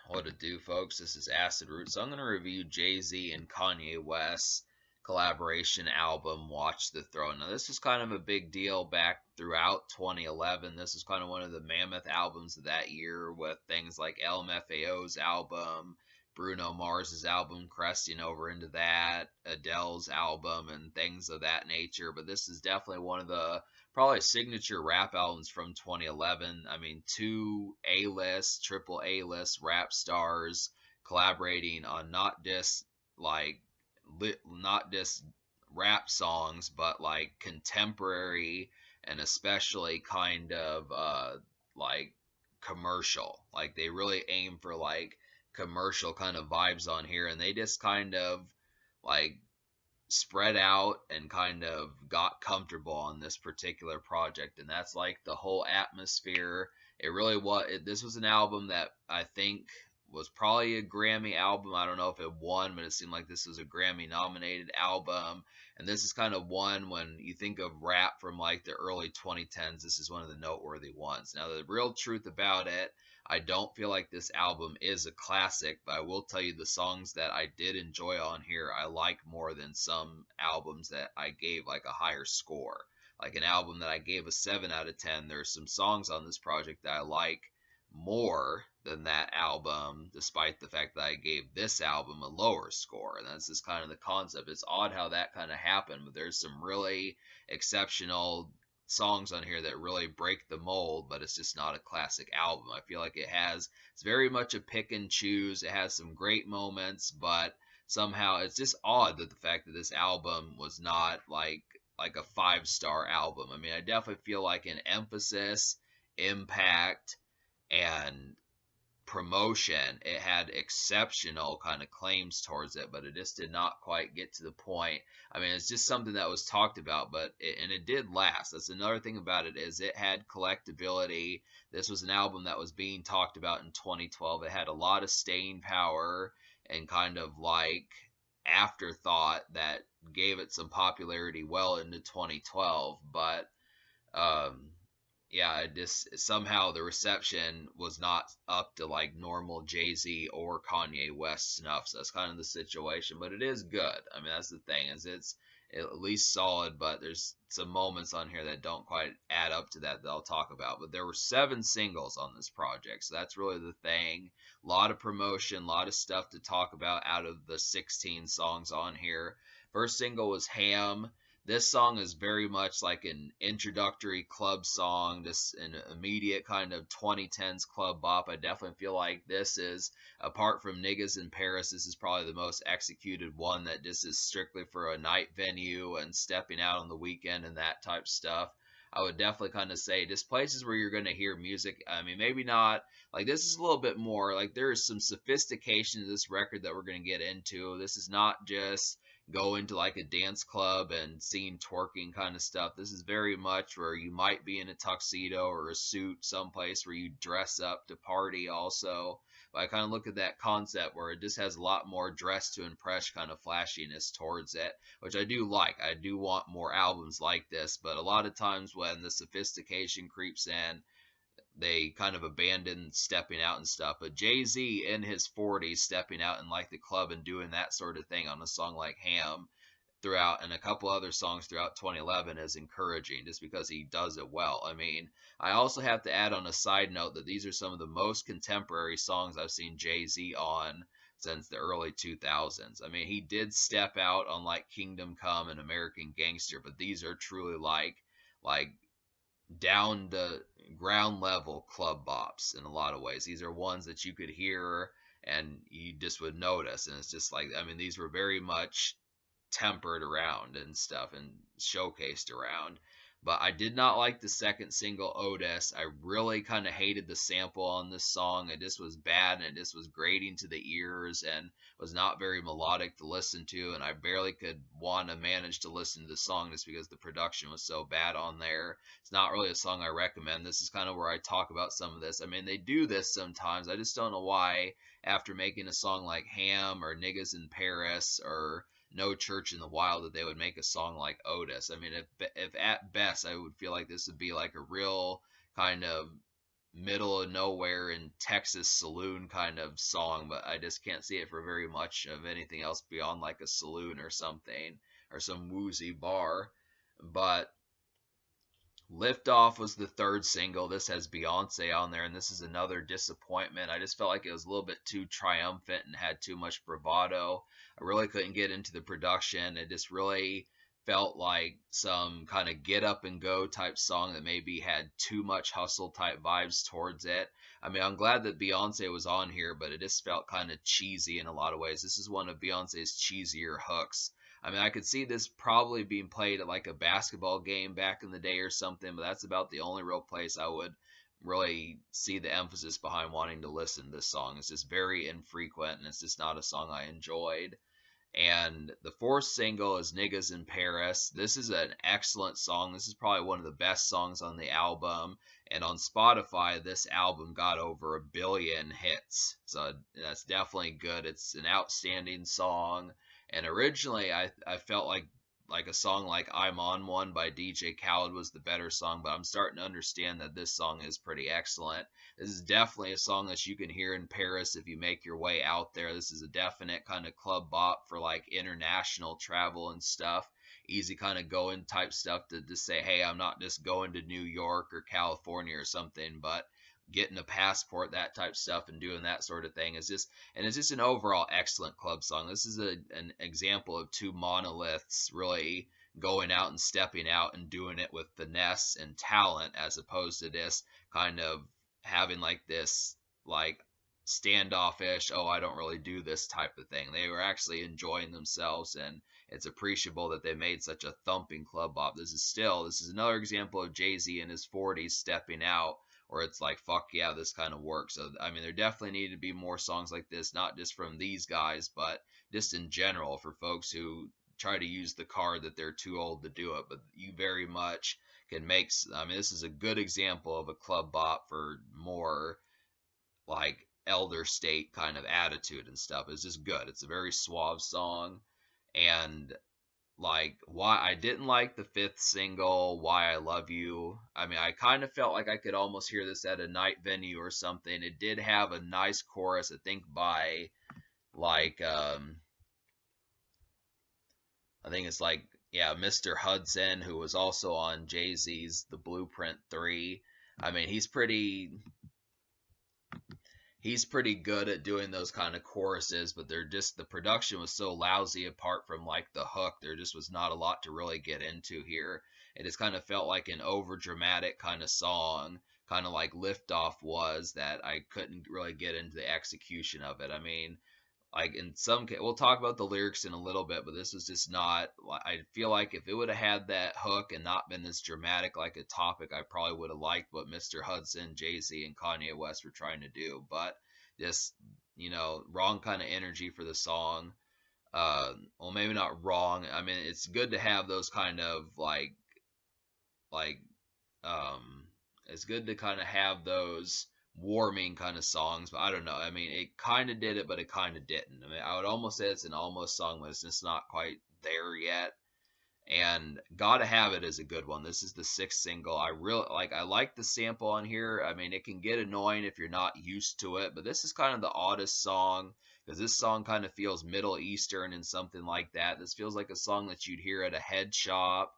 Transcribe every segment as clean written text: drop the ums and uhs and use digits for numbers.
What to do, folks? This is Acid Root. So I'm going to review Jay-Z and Kanye West's collaboration album, Watch the Throne. Now, this was kind of a big deal back throughout 2011. This was kind of one of the mammoth albums of that year, with things like LMFAO's album, Bruno Mars's album cresting over into that, Adele's album, and things of that nature. But this is definitely one of the probably signature rap albums from 2011. I mean, two A-list, triple A-list rap stars collaborating on like not just rap songs, but like contemporary and especially kind of like commercial. Like they really aim for like commercial kind of vibes on here, and they just kind of like spread out and kind of got comfortable on this particular project, and that's like the whole atmosphere. It really was this was an album that I think was probably a Grammy album. I don't know if it won, but it seemed like this was a Grammy nominated album. And this is kind of one, when you think of rap from like the early 2010s, this is one of the noteworthy ones. Now, the real truth about it, I don't feel like this album is a classic, but I will tell you the songs that I did enjoy on here I like more than some albums that I gave like a higher score. Like an album that I gave a 7 out of 10, there's some songs on this project that I like more than that album, despite the fact that I gave this album a lower score. And that's just kind of the concept. It's odd how that kind of happened, but there's some really exceptional songs on here that really break the mold, but it's just not a classic album. I feel like it's very much a pick and choose. It has some great moments, but somehow it's just odd that the fact that this album was not like a 5-star album. I mean, I definitely feel like in emphasis, impact, and promotion, it had exceptional kind of claims towards it, but it just did not quite get to the point. I mean, it's just something that was talked about, and it did last. That's another thing about it, is it had collectability. This was an album that was being talked about in 2012. It had a lot of staying power and kind of like afterthought that gave it some popularity well into 2012, but um yeah, it just somehow the reception was not up to like normal Jay-Z or Kanye West snuff. So that's kind of the situation, but it is good. I mean, that's the thing, is it's at least solid, but there's some moments on here that don't quite add up to that I'll talk about. But there were 7 singles on this project, so that's really the thing. A lot of promotion, a lot of stuff to talk about out of the 16 songs on here. First single was Ham. This song is very much like an introductory club song, just an immediate kind of 2010s club bop. I definitely feel like this is, apart from Niggas in Paris, this is probably the most executed one that just is strictly for a night venue and stepping out on the weekend and that type stuff. I would definitely kind of say just places where you're going to hear music. I mean, maybe not, like this is a little bit more, like there is some sophistication to this record that we're going to get into. This is not just go into like a dance club and seeing twerking kind of stuff. This is very much where you might be in a tuxedo or a suit someplace where you dress up to party also. But I kind of look at that concept where it just has a lot more dress to impress kind of flashiness towards it, which I do like. I do want more albums like this, but a lot of times when the sophistication creeps in, they kind of abandon stepping out and stuff. But Jay-Z in his 40s stepping out in like the club and doing that sort of thing on a song like Ham throughout, and a couple other songs throughout 2011, is encouraging just because he does it well. I mean, I also have to add on a side note that these are some of the most contemporary songs I've seen Jay-Z on since the early 2000s. I mean, he did step out on like Kingdom Come and American Gangster, but these are truly like down the ground level club bops in a lot of ways. These are ones that you could hear and you just would notice. And it's just like, I mean, these were very much tempered around and stuff and showcased around. But I did not like the second single, Otis. I really kind of hated the sample on this song. It just was bad, and it just was grating to the ears and was not very melodic to listen to. And I barely could want to manage to listen to the song just because the production was so bad on there. It's not really a song I recommend. This is kind of where I talk about some of this. I mean, they do this sometimes. I just don't know why, after making a song like Ham or Niggas in Paris or No Church in the Wild, that they would make a song like Otis. I mean, if at best I would feel like this would be like a real kind of middle of nowhere in Texas saloon kind of song, but I just can't see it for very much of anything else beyond like a saloon or something, or some woozy bar. But Liftoff was the third single. This has Beyonce on there, and this is another disappointment. I just felt like it was a little bit too triumphant and had too much bravado. I really couldn't get into the production. It just really felt like some kind of get up and go type song that maybe had too much hustle type vibes towards it. I mean, I'm glad that Beyonce was on here, but it just felt kind of cheesy in a lot of ways. This is one of Beyonce's cheesier hooks. I mean, I could see this probably being played at like a basketball game back in the day or something, but that's about the only real place I would really see the emphasis behind wanting to listen to this song. It's just very infrequent, and it's just not a song I enjoyed. And the fourth single is Niggas in Paris. This is an excellent song. This is probably one of the best songs on the album. And on Spotify, this album got over 1 billion hits. So that's definitely good. It's an outstanding song. And originally, I felt like a song like I'm on One by DJ Khaled was the better song, but I'm starting to understand that this song is pretty excellent. This is definitely a song that you can hear in Paris if you make your way out there. This is a definite kind of club bop for like international travel and stuff. Easy kind of going type stuff to just say, hey, I'm not just going to New York or California or something, but getting a passport, that type stuff, and doing that sort of thing is just, and it's just an overall excellent club song. This is an example of two monoliths really going out and stepping out and doing it with finesse and talent, as opposed to this kind of having like this like standoffish, oh, I don't really do this type of thing. They were actually enjoying themselves, and it's appreciable that they made such a thumping club bop. This is another example of Jay-Z in his 40s stepping out, or it's like, fuck yeah, this kind of works. So I mean, there definitely need to be more songs like this, not just from these guys, but just in general for folks who try to use the card that they're too old to do it. But you very much can make, I mean, this is a good example of a club bop for more like elder state kind of attitude and stuff. It's just good. It's a very suave song. And like, why I didn't like the fifth single, Why I Love You. I mean, I kind of felt like I could almost hear this at a night venue or something. It did have a nice chorus, I think by like I think it's like, yeah, Mr. Hudson, who was also on Jay-Z's The Blueprint 3. I mean, he's pretty good at doing those kind of choruses, but they're just, the production was so lousy apart from like the hook. There just was not a lot to really get into here. It just kind of felt like an over dramatic kind of song, kind of like Liftoff was, that I couldn't really get into the execution of it. I mean, like in some case, we'll talk about the lyrics in a little bit, but this was just not, I feel like if it would have had that hook and not been this dramatic like a topic, I probably would have liked what Mr. Hudson, Jay-Z, and Kanye West were trying to do. But just, wrong kind of energy for the song. Well, maybe not wrong. I mean, it's good to have those kind of like um it's good to kind of have those warming kind of songs, but I don't know. I mean, it kind of did it, but it kind of didn't. I mean, I would almost say it's an almost song, but it's just not quite there yet. And Gotta Have It is a good one. This is the sixth single. I like the sample on here. I mean, it can get annoying if you're not used to it, but this is kind of the oddest song because this song kind of feels Middle Eastern and something like that. This feels like a song that you'd hear at a head shop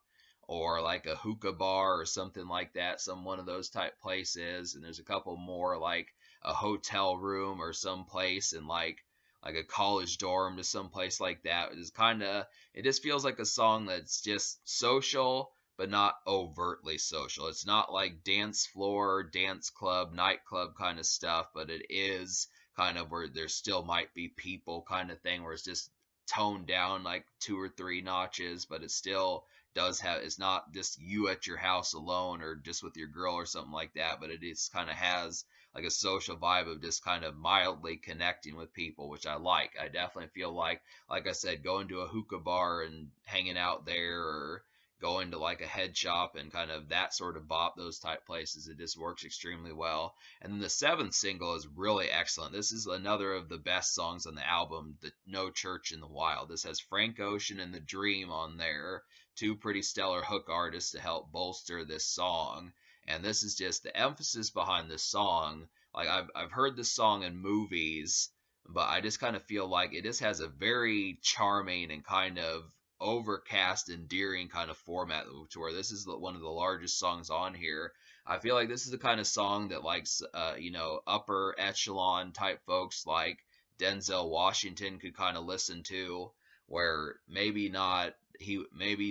or like a hookah bar or something like that, some one of those type places. And there's a couple more like a hotel room or some place in like a college dorm to some place like that. It's kind of, it just feels like a song that's just social but not overtly social. It's not like dance floor, dance club, nightclub kind of stuff, but it is kind of where there still might be people kind of thing, where it's just toned down like 2 or 3 notches, but it still does have, it's not just you at your house alone or just with your girl or something like that, but it is kind of has like a social vibe of just kind of mildly connecting with people, which I like. I definitely feel like I said, going to a hookah bar and hanging out there, or going to like a head shop and kind of that sort of bop, those type places, it just works extremely well. And then the seventh single is really excellent. This is another of the best songs on the album, the No Church in the Wild. This has Frank Ocean and The Dream on there, two pretty stellar hook artists to help bolster this song. And this is just the emphasis behind this song. Like I've heard this song in movies, but I just kind of feel like it just has a very charming and kind of overcast, endearing kind of format to where this is one of the largest songs on here. I feel like this is the kind of song that upper echelon type folks like Denzel Washington could kind of listen to, where maybe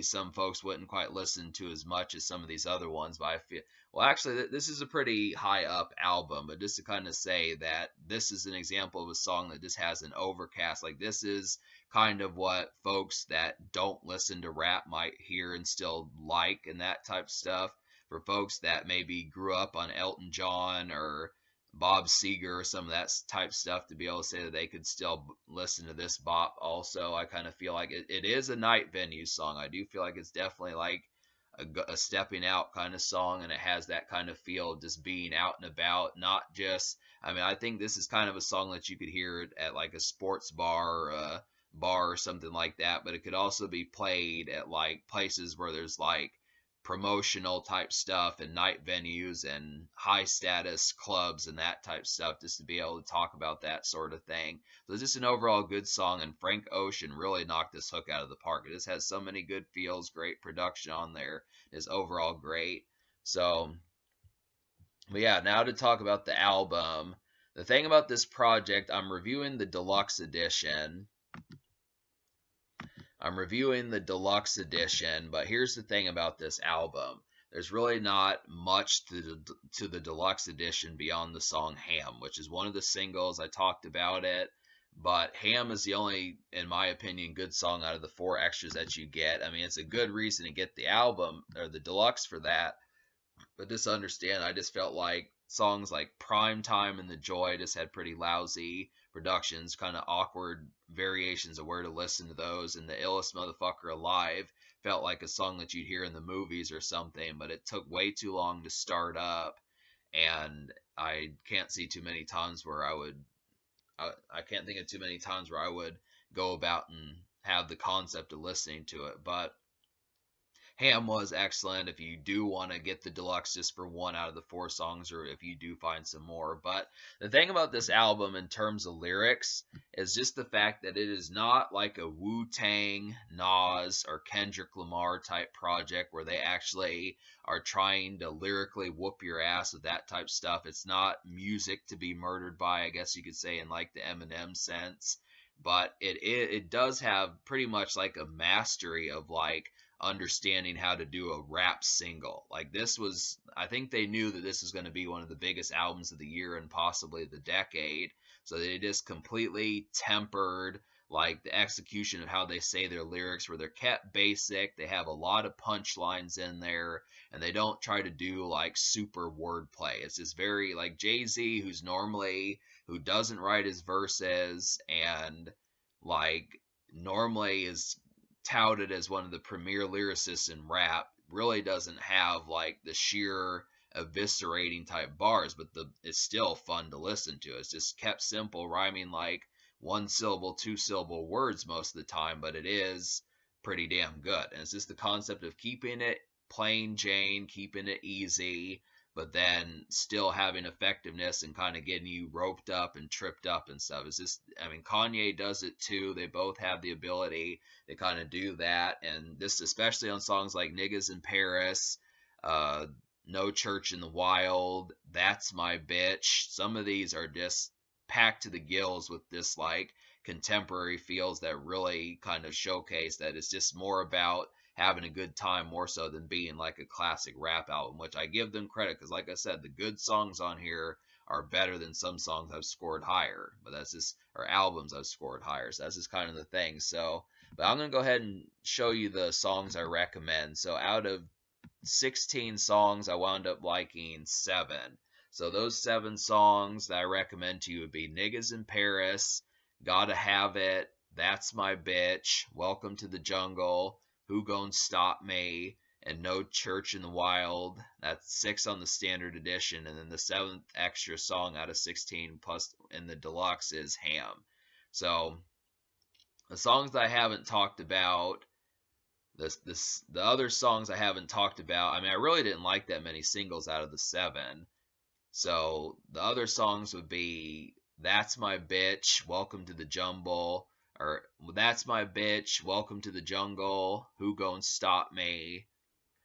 some folks wouldn't quite listen to as much as some of these other ones, but I feel well, actually, this is a pretty high up album, but just to kind of say that this is an example of a song that just has an overcast. Like, this is kind of what folks that don't listen to rap might hear and still like, and that type of stuff. For folks that maybe grew up on Elton John or Bob Seger or some of that type stuff, to be able to say that they could still listen to this bop also, I kind of feel like it is a night venue song. I do feel like it's definitely like a stepping out kind of song, and it has that kind of feel of just being out and about, not just, I mean, I think this is kind of a song that you could hear at like a sports bar or a bar or something like that, but it could also be played at like places where there's like promotional type stuff and night venues and high status clubs and that type stuff, just to be able to talk about that sort of thing. So it's just an overall good song, and Frank Ocean really knocked this hook out of the park. It just has so many good feels, great production on there. It's overall great. So, but yeah, now to talk about the album. The thing about this project, I'm reviewing the deluxe edition, but here's the thing about this album. There's really not much to the deluxe edition beyond the song Ham, which is one of the singles. I talked about it, but Ham is the only, in my opinion, good song out of the four extras that you get. I mean, it's a good reason to get the album or the deluxe for that, but just understand, I just felt like songs like Prime Time and The Joy just had pretty lousy productions, kind of awkward variations of where to listen to those. And The Illest Motherfucker Alive felt like a song that you'd hear in the movies or something, but it took way too long to start up. And I can't see too many times where I can't think of too many times where I would go about and have the concept of listening to it. But Ham was excellent if you do want to get the deluxe just for one out of the four songs, or if you do find some more. But the thing about this album in terms of lyrics is just the fact that it is not like a Wu-Tang, Nas, or Kendrick Lamar type project where they actually are trying to lyrically whoop your ass with that type stuff. It's not music to be murdered by, I guess you could say, in like the Eminem sense. But it does have pretty much like a mastery of like understanding how to do a rap single. Like, this was, I think they knew that this was going to be one of the biggest albums of the year and possibly the decade. So they just completely tempered like the execution of how they say their lyrics, where they're kept basic. They have a lot of punchlines in there, and they don't try to do like super wordplay. It's just very like Jay-Z, who doesn't write his verses and like normally is touted as one of the premier lyricists in rap, really doesn't have like the sheer eviscerating type bars, but it's still fun to listen to. It's just kept simple, rhyming like one syllable, two syllable words most of the time, but it is pretty damn good. And it's just the concept of keeping it plain Jane, keeping it easy, but then still having effectiveness and kind of getting you roped up and tripped up and stuff. It's just, I mean, Kanye does it too. They both have the ability to kind of do that. And this, especially on songs like Niggas in Paris, uh, No Church in the Wild, That's My Bitch. Some of these are just packed to the gills with this like contemporary feels that really kind of showcase that it's just more about having a good time more so than being like a classic rap album, which I give them credit because, like I said, the good songs on here are better than some songs I've scored higher, but that's just, or albums I've scored higher. So that's just kind of the thing. So, but I'm going to go ahead and show you the songs I recommend. So out of 16 songs, I wound up liking 7. So those 7 songs that I recommend to you would be Niggas in Paris, Gotta Have It, That's My Bitch, Welcome to the Jungle, Who Gon' Stop Me, and No Church in the Wild. That's 6 on the standard edition, and then the 7th extra song out of 16 plus in the deluxe is Ham. So the songs that I haven't talked about, The other songs I haven't talked about. I mean, I really didn't like that many singles out of the seven. So the other songs would be "That's My Bitch," "Welcome to the Jumble," or "That's My Bitch," "Welcome to the Jungle," "Who Gon' Stop Me."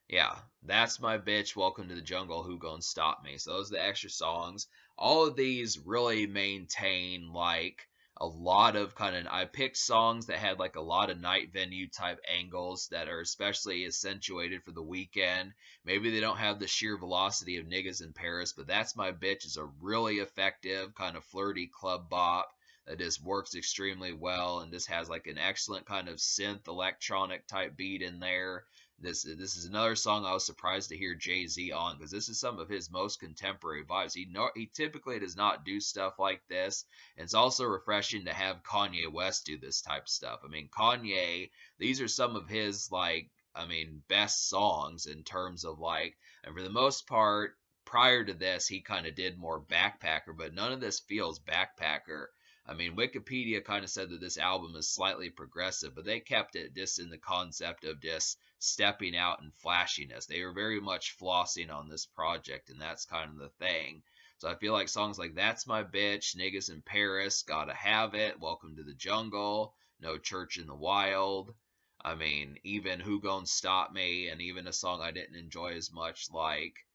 Yeah, "That's My Bitch," "Welcome to the Jungle," "Who Gon' Stop Me." So those are the extra songs. All of these really maintain like a lot of kind of. I picked songs that had like a lot of night venue type angles that are especially accentuated for the weekend. Maybe they don't have the sheer velocity of "Niggas in Paris," but "That's My Bitch" is a really effective kind of flirty club bop that just works extremely well and just has like an excellent kind of synth electronic type beat in there. This is another song I was surprised to hear Jay Z on because this is some of his most contemporary vibes. He typically does not do stuff like this, and it's also refreshing to have Kanye West do this type of stuff. I mean, Kanye, these are some of his like I mean best songs in terms of like, and for the most part, prior to this, he kind of did more backpacker, but none of this feels backpacker. I mean, Wikipedia kind of said that this album is slightly progressive, but they kept it just in the concept of just stepping out and flashiness. They were very much flossing on this project, and that's kind of the thing. So I feel like songs like "That's My Bitch," "Niggas in Paris," "Gotta Have It," "Welcome to the Jungle," "No Church in the Wild." I mean, even "Who Gon' Stop Me," and even a song I didn't enjoy as much, like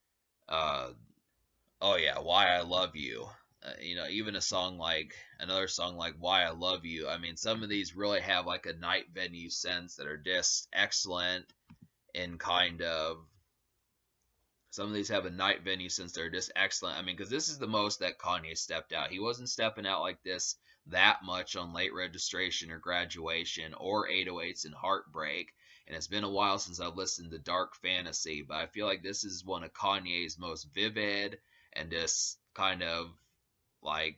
uh, oh yeah, "Why I Love You." Even a song like another song like "Why I Love You." I mean, some of these really have like a night venue sense that are just excellent in kind of some of these have a night venue since they're just excellent. I mean, because this is the most that Kanye stepped out. He wasn't stepping out like this that much on Late Registration or Graduation or 808s and Heartbreak. And it's been a while since I've listened to Dark Fantasy, but I feel like this is one of Kanye's most vivid and just kind of like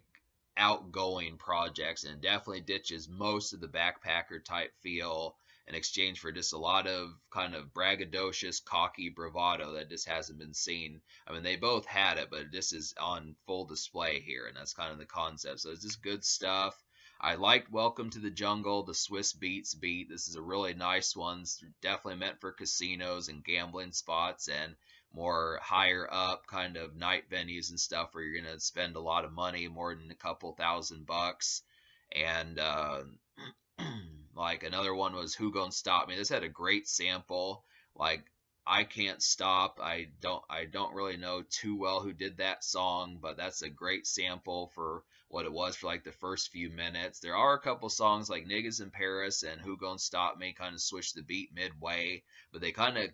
outgoing projects, and definitely ditches most of the backpacker type feel in exchange for just a lot of kind of braggadocious, cocky bravado that just hasn't been seen. I mean, they both had it, but this is on full display here, and that's kind of the concept. So it's just good stuff. I liked "Welcome to the Jungle," the Swiss Beats beat. This is a really nice one. It's definitely meant for casinos and gambling spots and more higher up kind of night venues and stuff where you're going to spend a lot of money, more than a couple $1,000. And like another one was "Who Gon' Stop Me." This had a great sample. Like I Can't Stop. I don't really know too well who did that song, but that's a great sample for what it was for like the first few minutes. There are a couple songs like "Niggas in Paris" and "Who Gon' Stop Me" kind of switch the beat midway, but they kind of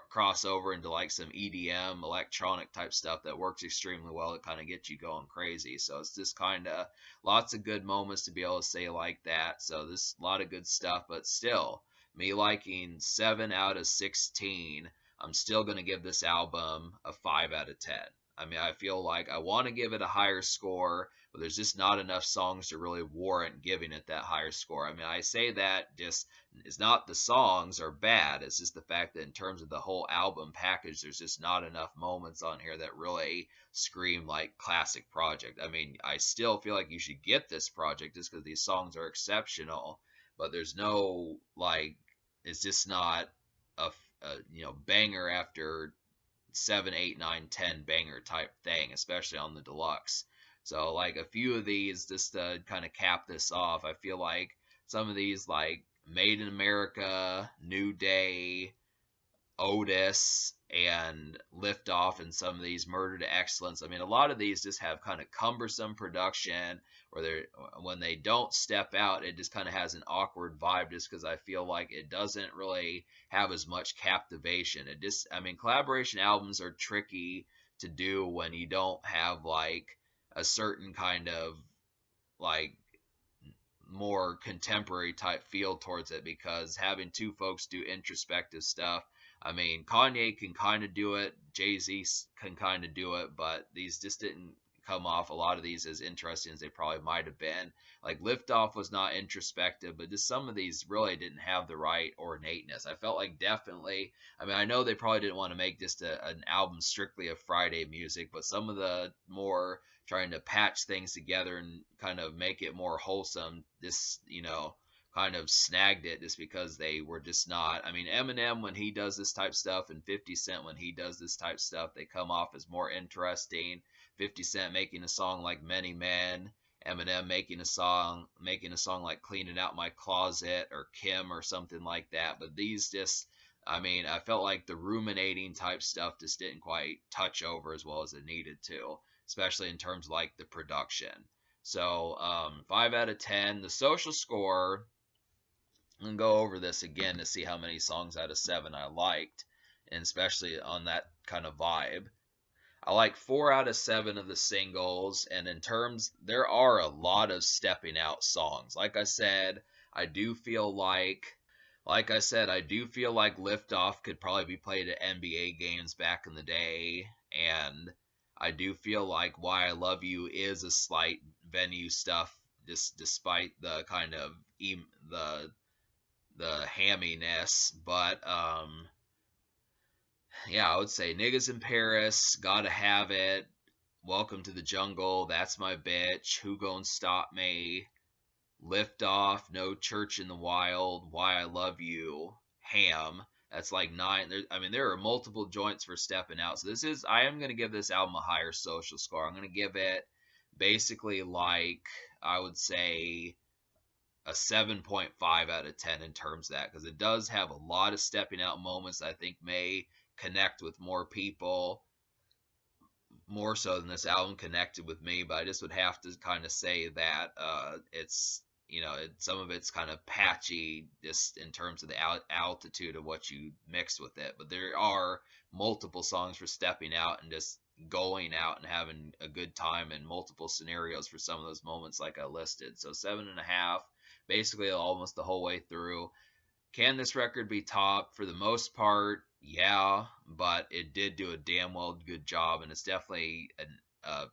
cross over into like some EDM electronic type stuff that works extremely well. It kind of gets you going crazy. So it's just kind of lots of good moments to be able to say like that. So this a lot of good stuff, but still me liking 7 out of 16. I'm still going to give this album a 5 out of 10. I mean, I feel like I want to give it a higher score, but there's just not enough songs to really warrant giving it that higher score. I mean, I say that just it's not the songs are bad. It's just the fact that in terms of the whole album package, there's just not enough moments on here that really scream like classic project. I mean, I still feel like you should get this project just because these songs are exceptional, but there's no like it's just not a banger after 7, 8, 9, 10 banger type thing, especially on the deluxe. So like a few of these, just to kind of cap this off, I feel like some of these like "Made in America," "New Day," Otis, and Liftoff, and some of these "Murder to Excellence." I mean, a lot of these just have kind of cumbersome production where they're when they don't step out, it just kind of has an awkward vibe just because I feel like it doesn't really have as much captivation. It just, I mean, collaboration albums are tricky to do when you don't have like a certain kind of like more contemporary type feel towards it because having two folks do introspective stuff. I mean, Kanye can kind of do it, Jay-Z can kind of do it, but these just didn't come off a lot of these as interesting as they probably might have been. Like Liftoff was not introspective, but just some of these really didn't have the right ornateness. I felt like definitely, I mean, I know they probably didn't want to make just an album strictly of Friday music, but some of the more trying to patch things together and kind of make it more wholesome. This, kind of snagged it just because they were just not. I mean, Eminem when he does this type stuff and 50 Cent when he does this type stuff, they come off as more interesting. 50 Cent making a song like Many Men, Eminem making a song like Cleaning Out My Closet or Kim or something like that. But these just, I mean, I felt like the ruminating type stuff just didn't quite touch over as well as it needed to, especially in terms of like the production. So 5 out of 10. The social score, I'm gonna go over this again to see how many songs out of 7 I liked, and especially on that kind of vibe. I like 4 out of 7 of the singles, and in terms, there are a lot of stepping out songs. I do feel I do feel like Liftoff could probably be played at NBA games back in the day, and I do feel like Why I Love You is a slight venue stuff, just despite the kind of the hamminess, but yeah, I would say Niggas in Paris, Gotta Have It, Welcome to the Jungle, That's My Bitch, Who Gon' Stop Me, Lift Off, No Church in the Wild, Why I Love You, Ham. That's like 9. I mean, there are multiple joints for stepping out. So I am going to give this album a higher social score. I'm going to give it basically like, I would say, a 7.5 out of 10 in terms of that, because it does have a lot of stepping out moments that I think may connect with more people, more so than this album connected with me. But I just would have to kind of say that it's, some of it's kind of patchy just in terms of the altitude of what you mix with it. But there are multiple songs for stepping out and just going out and having a good time in multiple scenarios for some of those moments like I listed. So 7.5, basically almost the whole way through. Can this record be top? For the most part, yeah, but it did do a damn well good job, and it's definitely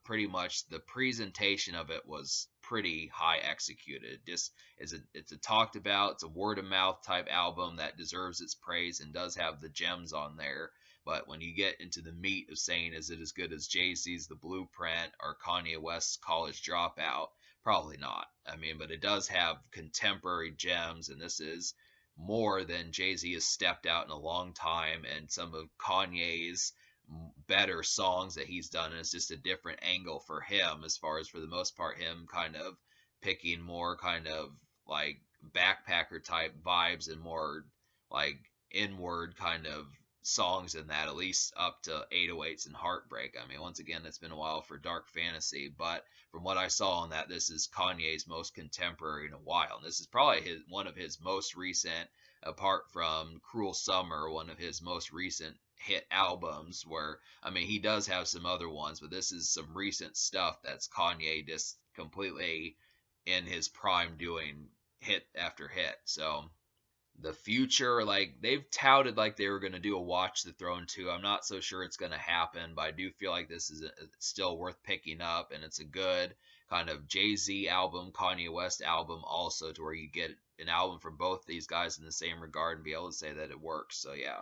pretty much the presentation of it was pretty high executed. Just it's a talked about, it's a word of mouth type album that deserves its praise and does have the gems on there. But when you get into the meat of saying, is it as good as Jay-Z's The Blueprint or Kanye West's College Dropout? Probably not. I mean, but it does have contemporary gems, and this is more than Jay-Z has stepped out in a long time, and some of Kanye's better songs that he's done, and it's just a different angle for him, as far as for the most part him kind of picking more kind of like backpacker type vibes and more like inward kind of songs in that, at least up to 808s and Heartbreak. I mean, once again, it's been a while for Dark Fantasy, but from what I saw on that, this is Kanye's most contemporary in a while. And this is probably one of his most recent, apart from Cruel Summer, one of his most recent hit albums. Where, I mean, he does have some other ones, but this is some recent stuff that's Kanye just completely in his prime doing hit after hit. So the future, like they've touted like they were going to do a Watch the Throne 2. I'm not so sure it's going to happen, but I do feel like this is still worth picking up, and it's a good kind of Jay-Z album, Kanye West album also, to where you get an album from both these guys in the same regard and be able to say that it works. So yeah.